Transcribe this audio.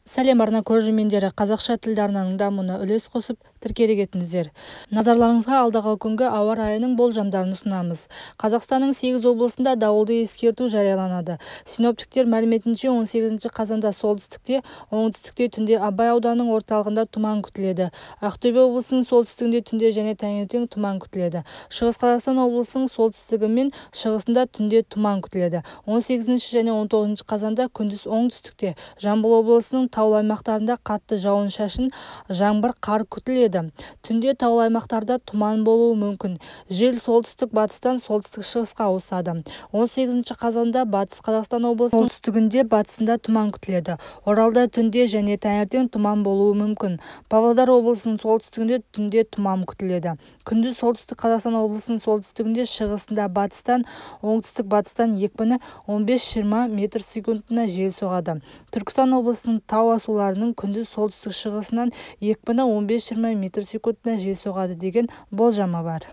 Сәлем арна көрермендері, қазақша тілді арнаның дамуына үлес қосып тіркеле кетіңіздер. Назарларыңызға алдағы күнгі ауа райының болжамдарын ұсынамыз. Қазақстанның 8 облысында дауылды ескерту жарияланады. Синоптиктер мәліметінше 18 қазанда солтүстікте, оңтүстікте түнде Абай ауданының орталығында тұман күтіледі. Ақтөбе облысының солтүстігінде түнде және таңертең тұман күтіледі. Шығыс Қазақстан облысының солтүстігі мен шығысында түнде тұман күтіледі. 18 және 19 қазанда күндіз оңтүстікте, Жамбыл облысының таулы аймақтарында қатты жауын-шашын, жаңбыр, қар күтіледі. Түнде таулы аймақтарда тұман болуы мүмкін. Жел солтүстік-батыстан солтүстік-шығысқа ауысады. 18 қазанда батыс Қазақстан облысының солтүстігінде, батысында тұман күтіледі. Оралда түнде және таңертең тұман болуы мүмкін. Павлодар облысының солтүстігінде түнде тұман күтіледі. Күндіз солтүстік Қазақстан облысының солтүстігінде, шығысында, батыстан, оңтүстік-батыстан екпіні 15-20 метр секундына жел соғады. Түркістан облысының тау асуларының күндіз солтүстік-шығысынан екпіні 15-20 метр секундына жел соғады деген болжамы бар.